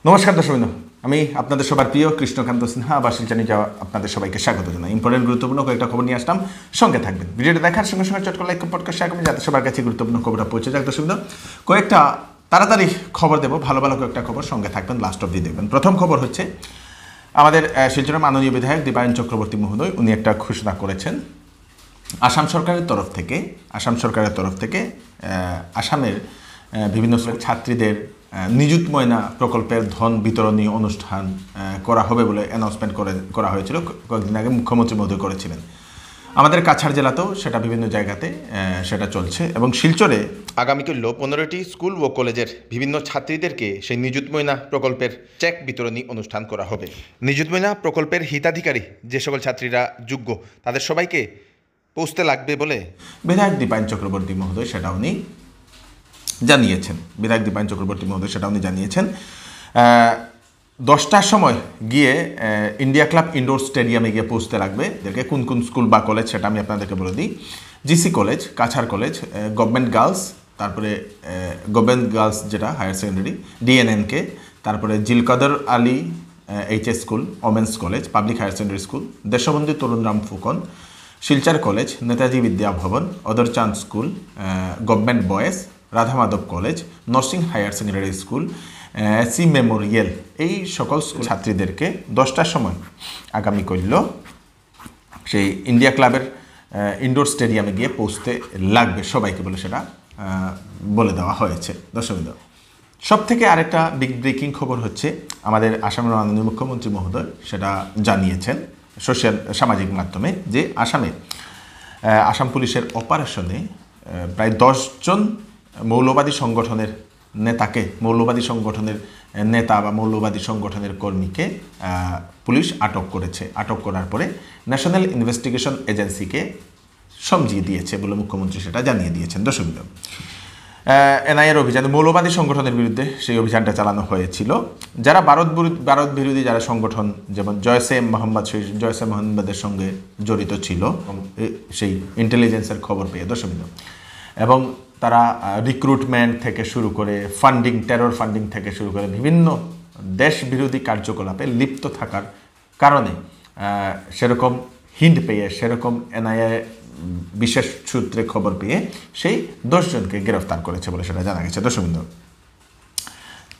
নমস্কার দর্শকবৃন্দ, আমি আপনাদের সবার প্রিয় কৃষ্ণকান্ত সিনহা বা শিলচানি যাওয়া আপনাদের সবাইকে স্বাগত জানাই। ইম্পর্টেন্ট গুরুত্বপূর্ণ কয়েকটা খবর নিয়ে আসলাম, সঙ্গে থাকবেন। ভিডিওটা দেখার সঙ্গে সঙ্গে চট করে লাইক পডকাস্ট শেয়ার করবেন যাতে সবার কাছে গুরুত্বপূর্ণ খবরটা পৌঁছে যাক। দর্শকবৃন্দ, কয়েকটা তাড়াতাড়ি খবর দেবো, ভালো ভালো কয়েকটা খবর, সঙ্গে থাকবেন, লাস্ট অবধি দেখবেন। প্রথম খবর হচ্ছে আমাদের শিলচরের মাননীয় বিধায়ক দীপায়ন চক্রবর্তী মহোদয় উনি একটা ঘোষণা করেছেন। আসাম সরকারের তরফ থেকে আসামের বিভিন্ন ছাত্রীদের নিযুত ময়না প্রকল্পের ধন বিতরণী অনুষ্ঠান করা হবে বলে অ্যানাউন্সমেন্ট করা হয়েছিল, কয়েকদিন আগে মুখ্যমন্ত্রী মহোদয় করেছিলেন। আমাদের কাছাড় জেলাতেও সেটা বিভিন্ন জায়গাতে সেটা চলছে এবং শিলচরে আগামীকাল 15টি স্কুল ও কলেজের বিভিন্ন ছাত্রীদেরকে সেই নিযুত ময়না প্রকল্পের চেক বিতরণী অনুষ্ঠান করা হবে। নিযুত ময়না প্রকল্পের হিতাধিকারী যে সকল ছাত্রীরা যোগ্য তাদের সবাইকে পৌঁছতে লাগবে বলে বিধায়ক দীপায়ন চক্রবর্তী মহোদয় সেটা উনি জানিয়েছেন। 10টার সময় গিয়ে ইন্ডিয়া ক্লাব ইনডোর স্টেডিয়ামে গিয়ে পৌঁছতে লাগবে। এদেরকে কোন কোন স্কুল বা কলেজ সেটা আমি আপনাদেরকে বলে দিই। GC college, Cachar college, government girls, তারপরে গভর্নমেন্ট গার্লস যেটা হায়ার সেকেন্ডারি, ডিএনএনকে, তারপরে Zilkadar Ali HS school, women's college, public higher secondary school, Deshbandhu Tarunram Phukan, Silchar college, Netaji Vidya Bhavan, Adharchand school, government boys, Radha Madhab college, Narsing higher secondary school, C memorial, এই সকল স্কুল ছাত্রীদেরকে 10টার সময় আগামী করল সেই ইন্ডিয়া ক্লাবের ইনডোর স্টেডিয়ামে গিয়ে পৌঁছতে লাগবে সবাইকে বলে সেটা বলে দেওয়া হয়েছে। দর্শকবৃন্দ, সব থেকে আরেকটা বিগ ব্রেকিং খবর হচ্ছে আমাদের আসামের মাননীয় মুখ্যমন্ত্রী মহোদয় সেটা জানিয়েছেন সামাজিক মাধ্যমে যে আসাম পুলিশের অপারেশনে প্রায় 10 জন মৌলবাদী সংগঠনের নেতা বা মৌলবাদী সংগঠনের কর্মীকে পুলিশ আটক করেছে। আটক করার পরে ন্যাশনাল ইনভেস্টিগেশন এজেন্সিকে সমঝিয়ে দিয়েছে বলে মুখ্যমন্ত্রী সেটা জানিয়ে দিয়েছেন। দর্শকবৃন্দ, এনআইএর অভিযানে মৌলবাদী সংগঠনের বিরুদ্ধে সেই অভিযানটা চালানো হয়েছিল। যারা ভারত বিরোধী যারা সংগঠন, যেমন জয়সে মোহাম্মদের সঙ্গে জড়িত ছিল সেই ইন্টেলিজেন্সের খবর পেয়ে দর্শকবৃন্দ, এবং তারা রিক্রুটমেন্ট থেকে শুরু করে টেরর ফান্ডিং থেকে শুরু করে বিভিন্ন দেশ বিরোধী কার্যকলাপে লিপ্ত থাকার কারণে সেরকম হিন্ট পেয়ে, সেরকম এনআইএ বিশেষ সূত্রে খবর পেয়ে সেই 10 জনকে গ্রেফতার করেছে বলে সেটা জানা গেছে। দর্শকবৃন্দ,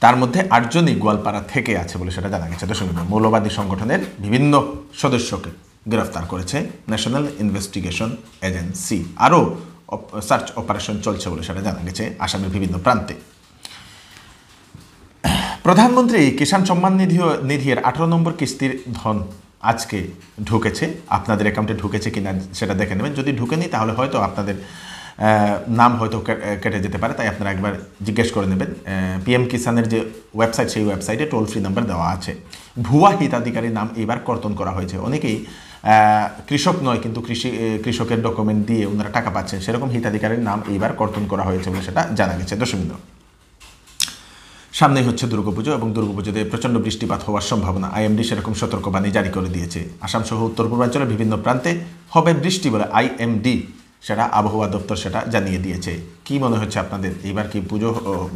তার মধ্যে 8 জনই গোয়ালপাড়া থেকে আছে বলে সেটা জানা গেছে। দর্শকবৃন্দ, মৌলবাদী সংগঠনের বিভিন্ন সদস্যকে গ্রেফতার করেছে ন্যাশনাল ইনভেস্টিগেশন এজেন্সি। আরও সার্চ অপারেশন চলছে বলে সেটা জানা গেছে আসামের বিভিন্ন প্রান্তে। প্রধানমন্ত্রী কিষাণ সম্মান নিধির 18 নম্বর কিস্তির ধন আজকে ঢুকেছে। আপনাদের অ্যাকাউন্টে ঢুকেছে কিনা সেটা দেখে নেবেন। যদি ঢুকেনি তাহলে হয়তো আপনাদের নাম হয়তো কেটে যেতে পারে, তাই আপনারা একবার জিজ্ঞেস করে নেবেন। পিএম কিষাণের যে ওয়েবসাইট, সেই ওয়েবসাইটে টোল ফ্রি নাম্বার দেওয়া আছে। ভুয়া হিতাধিকারীর নাম এবার কর্তন করা হয়েছে। অনেকেই কৃষক নয় কিন্তু কৃষকের ডকুমেন্ট দিয়ে ওনারা টাকা পাচ্ছেন, সেরকম হিতাধিকারীর নাম এইবার কর্তন করা হয়েছে বলে সেটা জানা গেছে। দর্শকবৃন্দ, সামনেই হচ্ছে দুর্গাপুজো এবং দুর্গাপুজোতে প্রচণ্ড বৃষ্টিপাত হওয়ার সম্ভাবনা। আইএমডি সেরকম সতর্কবাণী জারি করে দিয়েছে। আসাম সহ উত্তর পূর্বাঞ্চলের বিভিন্ন প্রান্তে হবে বৃষ্টি বলে আইএমডি সেটা আবহাওয়া দপ্তর সেটা জানিয়ে দিয়েছে। কি মনে হচ্ছে আপনাদের, এইবার কি পুজো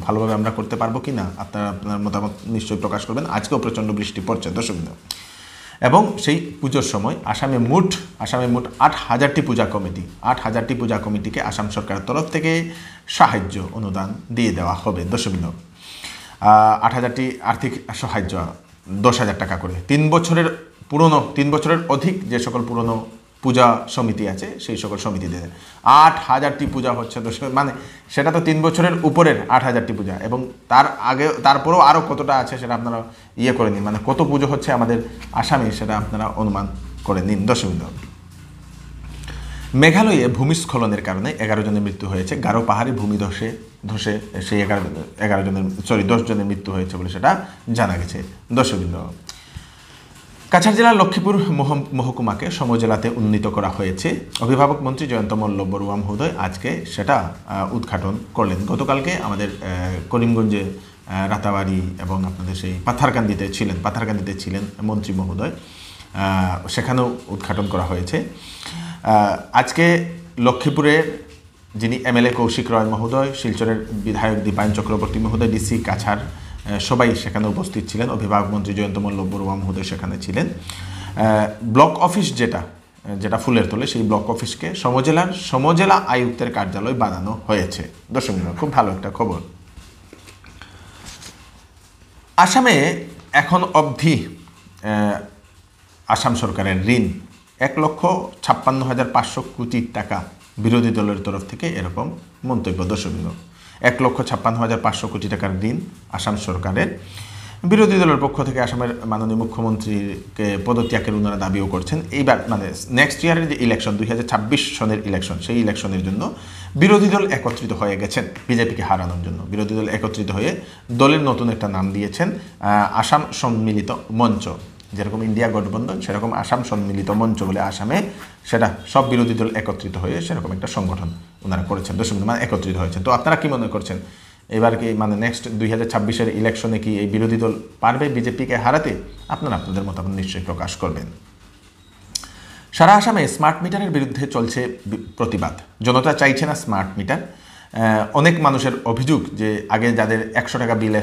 ভালোভাবে আমরা করতে পারবো কি না? আপনার মতামত নিশ্চয়ই প্রকাশ করবেন। আজকেও প্রচণ্ড বৃষ্টি পড়ছে দর্শকবৃন্দ, এবং সেই পুজোর সময় আসামে মোট 8,000টি পূজা কমিটিকে আসাম সরকারের তরফ থেকে সাহায্য অনুদান দিয়ে দেওয়া হবে। দর্শকবৃন্দ, 8,000টি আর্থিক সাহায্য 10,000 টাকা করে। 3 বছরের অধিক যে সকল পুরনো পূজা সমিতি আছে সেই সকল সমিতিদের 8,000টি পূজা হচ্ছে। মানে সেটা তো 3 বছরের উপরের 8,000টি পূজা, এবং তারপরেও আরও কতটা আছে সেটা আপনারা করে নিন। মানে কত পুজো হচ্ছে আমাদের আসামে সেটা আপনারা অনুমান করে নিন। দর্শকবৃন্দ, মেঘালয়ে ভূমিস্খলনের কারণে 11 জনের মৃত্যু হয়েছে। গারো পাহাড়ি ভূমিধসে সেই 10 জনের মৃত্যু হয়েছে বলে সেটা জানা গেছে। দর্শকবৃন্দ, কাছাড় জেলার লক্ষ্মীপুর মহকুমাকে সমজেলাতে উন্নীত করা হয়েছে। অভিভাবক মন্ত্রী জয়ন্ত মল্ল বড়ুয়া মহোদয় আজকে সেটা উদ্ঘাটন করলেন। গতকালকে আমাদের করিমগঞ্জে রাতাবাড়ি এবং আপনাদের সেই পাথারকান্দিতে ছিলেন মন্ত্রী মহোদয়, সেখানেও উদ্ঘাটন করা হয়েছে। আজকে লক্ষ্মীপুরের যিনি এমএলএ কৌশিক রয় মহোদয়, শিলচরের বিধায়ক দীপায়ন চক্রবর্তী মহোদয়, ডিসি কাছাড় সবাই সেখানে উপস্থিত ছিলেন। অভিভাবক মন্ত্রী জয়ন্ত মল্ল বড়ুয়া মহোদয় সেখানে ছিলেন। ব্লক অফিস যেটা ফুলের তোলে, সেই ব্লক অফিসকে সমজেলা আয়ুক্তের কার্যালয় বানানো হয়েছে। দর্শক খুব ভালো একটা খবর। আসামে এখন অবধি আসাম সরকারের ঋণ 1,56,500 কোটি টাকা। বিরোধী দলের তরফ থেকে এরকম মন্তব্য। দর্শক 1,56,500 কোটি টাকার ঋণ আসাম সরকারের। বিরোধী দলের পক্ষ থেকে আসামের মাননীয় মুখ্যমন্ত্রীকে পদত্যাগের ওনারা দাবিও করছেন। এইবার নেক্সট ইয়ারের যে ইলেকশন 2026 সনের ইলেকশন, সেই ইলেকশনের জন্য বিরোধী দল একত্রিত হয়ে গেছেন বিজেপিকে হারানোর জন্য। বিরোধী দল একত্রিত হয়ে দলের নতুন একটা নাম দিয়েছেন আসাম সম্মিলিত মঞ্চ। যেরকম ইন্ডিয়া গঠবন্ধন, সেরকম আসাম সম্মিলিত মঞ্চ বলে আসামে সেটা সব বিরোধী দল একত্রিত হয়ে সেরকম একটা সংগঠন ওনারা করেছেন। দর্শক একত্রিত হয়েছেন। তো আপনারা কি মনে করছেন, এবার কি নেক্সট 2026-এর ইলেকশনে কি এই বিরোধী দল পারবে বিজেপিকে হারাতে? আপনারা আপনাদের মতামত নিশ্চয়ই প্রকাশ করবেন। সারা আসামে স্মার্ট মিটারের বিরুদ্ধে চলছে প্রতিবাদ। জনতা চাইছে না স্মার্ট মিটার। অনেক মানুষের অভিযোগ যে আগে যাদের 100 টাকা বিল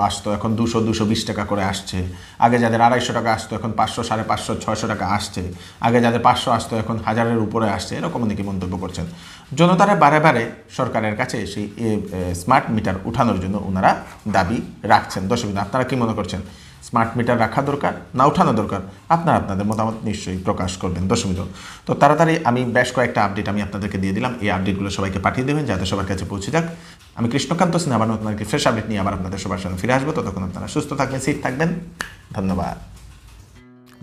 আসতো এখন 200-220 টাকা করে আসছে। আগে যাদের 250 টাকা আসতো এখন 500, 550, 600 টাকা আসছে। আগে যাদের 500 আসতো এখন 1000-এর উপরে আসছে। এরকম অনেকে মন্তব্য করছেন। জনতারা বারে বারে সরকারের কাছে সেই স্মার্ট মিটার উঠানোর জন্য ওনারা দাবি রাখছেন। দর্শক আপনারা কি মনে করছেন, স্মার্ট মিটার রাখা দরকার না উঠানো দরকার? আপনারা আপনাদের মতামত নিশ্চয়ই প্রকাশ করবেন। দর্শক তো তাড়াতাড়ি আমি বেশ কয়েকটা আপডেট আমি আপনাদেরকে দিয়ে দিলাম। এই আপডেটগুলো সবাইকে পাঠিয়ে দেবেন যাতে সবার কাছে পৌঁছে যাক। আমি কৃষ্ণকান্ত সিনহা আবার নতুন একটি ফ্রেশ আপডেট নিয়ে আবার আপনাদের সবার সামনে ফিরে আসবো। ততক্ষণ আপনারা সুস্থ থাকবেন, সেফ থাকবেন। ধন্যবাদ।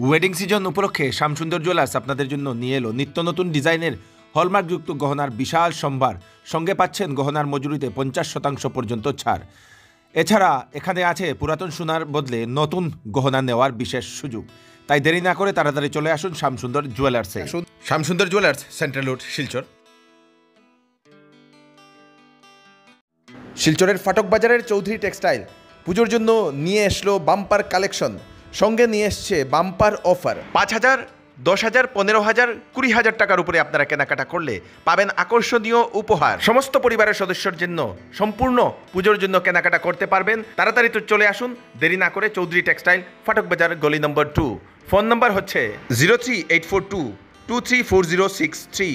ওয়েডিং সিজন উপলক্ষে শ্যামসুন্দর জুয়েলার্স আপনাদের জন্য নিয়ে এলো নিত্য নতুন ডিজাইনের হলমার্কযুক্ত গহনার বিশাল সম্ভার। সঙ্গে পাচ্ছেন গহনার মজুরিতে 50% পর্যন্ত ছাড়। এছাড়া এখানে আছে পুরাতন সোনার বদলে নতুন গহনা নেওয়ার বিশেষ সুযোগ। তাই দেরি না করে তাড়াতাড়ি চলে আসুন শ্যামসুন্দর জুয়েলার্সে। Shyamsundar jewellers, central road, Silchar. শিলচরের ফাটক বাজারের চৌধুরী টেক্সটাইল পুজোর জন্য নিয়ে আসলো বাম্পার কালেকশন। সঙ্গে নিয়ে এসছে বাম্পার অফার। 5,000, 10,000, 15,000, 20,000 টাকার উপরে আপনারা কেনাকাটা করলে পাবেন আকর্ষণীয় উপহার। সমস্ত পরিবারের সদস্যর জন্য সম্পূর্ণ পুজোর জন্য কেনাকাটা করতে পারবেন। তাড়াতাড়ি তো চলে আসুন, দেরি না করে। চৌধুরী টেক্সটাইল, ফাটক বাজার, গলি নম্বর 2। ফোন নম্বর হচ্ছে 038422344063।